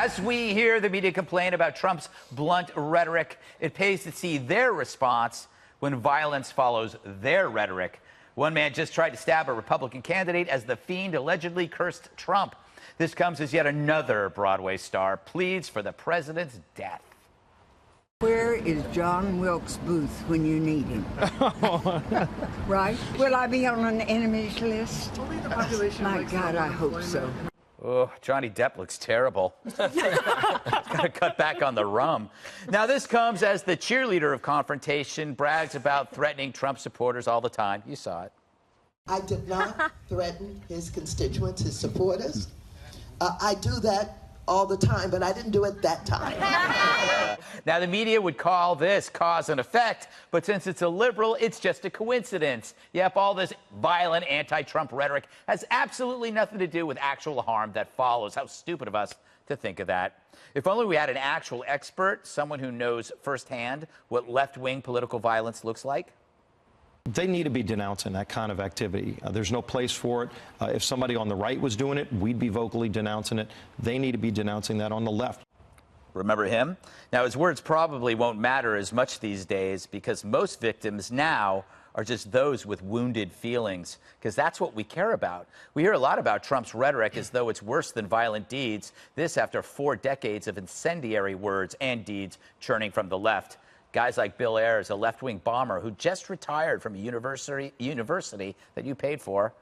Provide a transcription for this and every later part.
As we hear the media complain about Trump's blunt rhetoric, it pays to see their response when violence follows their rhetoric. One man just tried to stab a Republican candidate as the fiend allegedly cursed Trump. This comes as yet another Broadway star pleads for the president's death. Where is John Wilkes Booth when you need him? Right? Will I be on an enemies list? My God, I hope so. Oh, Johnny Depp looks terrible. Got to cut back on the rum. Now, this comes as the cheerleader of confrontation brags about threatening Trump supporters all the time. You saw it. I did not threaten his constituents, his supporters. I do that all the time, but I didn't do it that time. Now, the media would call this cause and effect, but since it's a liberal, it's just a coincidence. Yep, all this violent anti-Trump rhetoric has absolutely nothing to do with actual harm that follows. How stupid of us to think of that. If only we had an actual expert, someone who knows firsthand what left-wing political violence looks like. They need to be denouncing that kind of activity. There's no place for it. If somebody on the right was doing it, we'd be vocally denouncing it. They need to be denouncing that on the left. Remember him? Now, his words probably won't matter as much these days because most victims now are just those with wounded feelings, because that's what we care about. We hear a lot about Trump's rhetoric as though it's worse than violent deeds. This after 4 decades of incendiary words and deeds churning from the left. Guys like Bill Ayers, a left-wing bomber who just retired from a university that you paid for.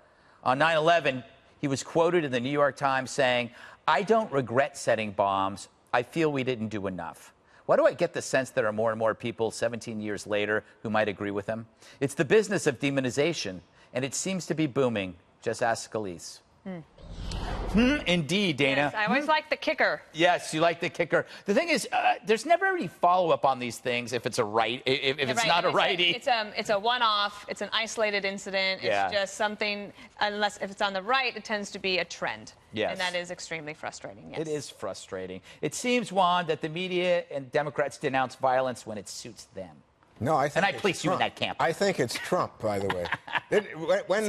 On 9/11, he was quoted in the New York Times saying, "I don't regret setting bombs. I feel we didn't do enough." Why do I get the sense there are more and more people 17 years later who might agree with him? It's the business of demonization, and it seems to be booming. Just ask Scalise. Indeed, Dana. Yes, I always like the kicker. Yes, you like the kicker. The thing is, there's never any follow-up on these things if it's a right, if it's not a righty. It's a one-off. It's an isolated incident. It's just something, unless if it's on the right, it tends to be a trend. Yes. And that is extremely frustrating, yes. It is frustrating. It seems, Juan, that the media and Democrats denounce violence when it suits them. No, I think and I place you in that camp. I think it's Trump, by the way. When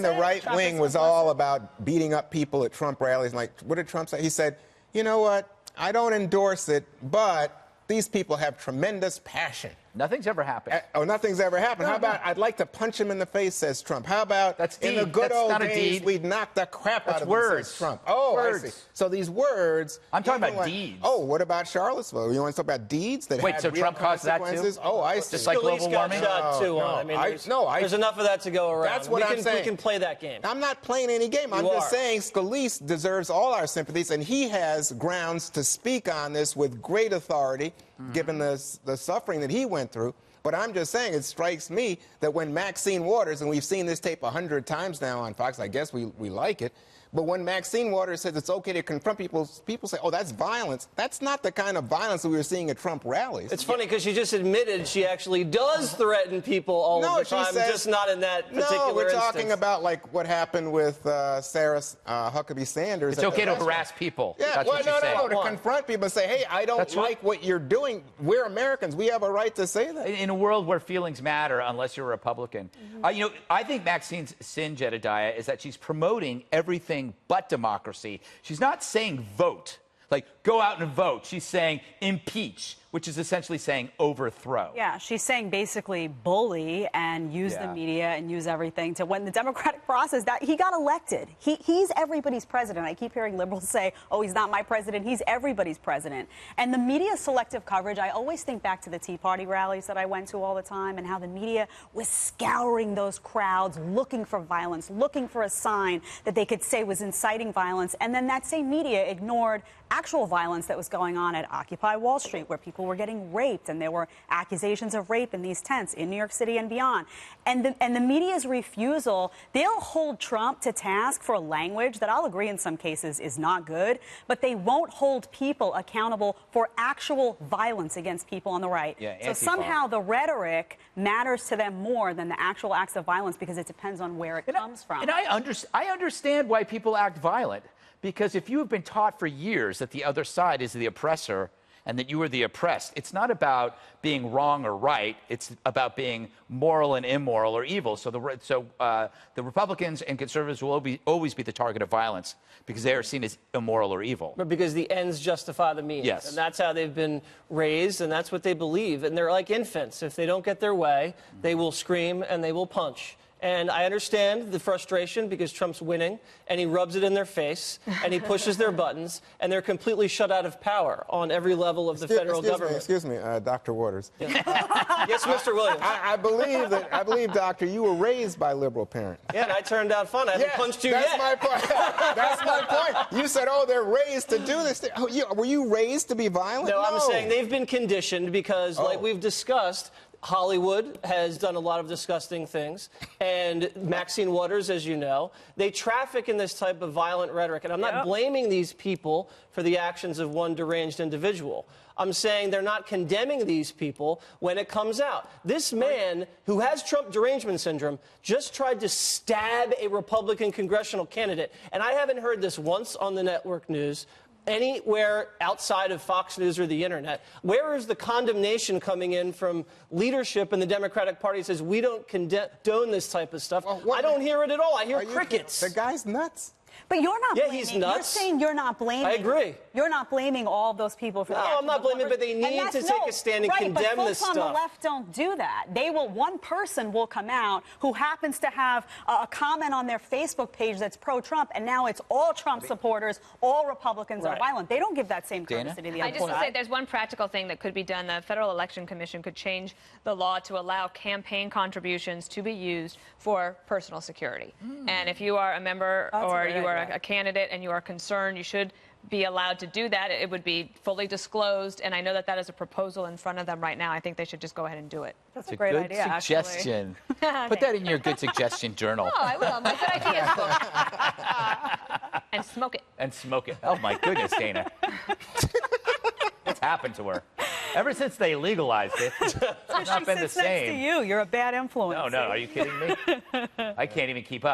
the right wing was all about beating up people at Trump rallies, like, what did Trump say? He said, you know what, I don't endorse it, but these people have tremendous passion. Nothing's ever happened. Nothing's ever happened. How about, I'd like to punch him in the face, says Trump. How about, in the good old days, we'd knock the crap out of him, says Trump. Oh, I see. So these words. I'm talking about deeds. Oh, what about Charlottesville? You want to talk about deeds that had real Trump caused that too? Oh, I see. Just like global warming? There's enough of that to go around. That's what I'm saying. We can play that game. I'm not playing any game. I'm just saying Scalise deserves all our sympathies, and he has grounds to speak on this with great authority, given the suffering that he went through. But I'm just saying, it strikes me that when Maxine Waters, and we've seen this tape 100 times now on Fox, I guess we like it, but when Maxine Waters says it's okay to confront people say, oh, that's violence. That's not the kind of violence that we were seeing at Trump rallies. It's funny because she just admitted she actually does threaten people all of the time, just not in that particular No, we're instance. talking about like what happened with Sarah Huckabee Sanders. It's okay to harass people. Yeah, that's what she's saying. No, to confront people and say, hey, I don't like what you're doing. We're Americans. We have a right to say that. In a world where feelings matter, unless you're a Republican. I think Maxine's sin, Jedediah, is that she's promoting everything but democracy. She's not saying vote, like go out and vote. She's saying impeach, which is essentially saying overthrow. Yeah, she's saying basically bully and use the media and use everything to win the democratic process. That he got elected. He's everybody's president. I keep hearing liberals say, oh, he's not my president. He's everybody's president. And the media selective coverage, I always think back to the Tea Party rallies that I went to all the time and how the media was scouring those crowds, looking for violence, looking for a sign that they could say was inciting violence. And then that same media ignored actual violence that was going on at Occupy Wall Street, where people were getting raped, and there were accusations of rape in these tents in New York City and beyond. And the media's refusal, they'll hold Trump to task for language that I'll agree in some cases is not good, but they won't hold people accountable for actual violence against people on the right. So somehow the rhetoric matters to them more than the actual acts of violence because it depends on where it comes from. And I understand why people act violent. Because if you have been taught for years that the other side is the oppressor, and that you are the oppressed. It's not about being wrong or right. It's about being moral and immoral or evil. So the Republicans and conservatives will always be the target of violence because they are seen as immoral or evil. But because the ends justify the means. Yes. And that's how they've been raised, and that's what they believe. And they're like infants. If they don't get their way, they will scream and they will punch. And I understand the frustration because Trump's winning, and he rubs it in their face, and he pushes their buttons, and they're completely shut out of power on every level of the federal government. Excuse me, Dr. Waters. Yes, Mr. Williams. I believe, Doctor, you were raised by liberal parents. Yeah, and I turned out fun. I haven't punched you that's yet. My point. That's my point. You said, oh, they're raised to do this. Were you raised to be violent? No, I'm saying they've been conditioned because, like we've discussed, Hollywood has done a lot of disgusting things, and Maxine Waters, as you know, they traffic in this type of violent rhetoric. And I'm not blaming these people for the actions of one deranged individual. I'm saying they're not condemning these people when it comes out. This man, who has Trump derangement syndrome, just tried to stab a Republican congressional candidate. And I haven't heard this once on the network news, anywhere outside of Fox News or the internet. Where is the condemnation coming in from leadership in the Democratic Party that says we don't condone this type of stuff? Well, I don't hear it at all. I hear crickets. The guy's nuts. But you're not blaming. He's nuts. You're saying you're not blaming. I agree. You're not blaming all those people for that. No, I'm not blaming, but they need to take a stand and condemn this stuff. But folks on the left don't do that. One person will come out who happens to have a comment on their Facebook page that's pro-Trump, and now it's all Trump supporters, all Republicans are violent. They don't give that same courtesy to the other side. I just want to say there's one practical thing that could be done. The Federal Election Commission could change the law to allow campaign contributions to be used for personal security. And if you are a member or you are a candidate and you are concerned, you should be allowed to do that. It would be fully disclosed, and I know that is a proposal in front of them right now. I think they should just go ahead and do it. That's a great idea, actually. Suggestion. Put that in your good suggestion journal. Oh, I will. My good ideas book. And smoke it. And smoke it. Oh, my goodness, Dana. What's happened to her? Ever since they legalized it, it's not been the same. Next to you. You're a bad influence. No, are you kidding me? I can't even keep up.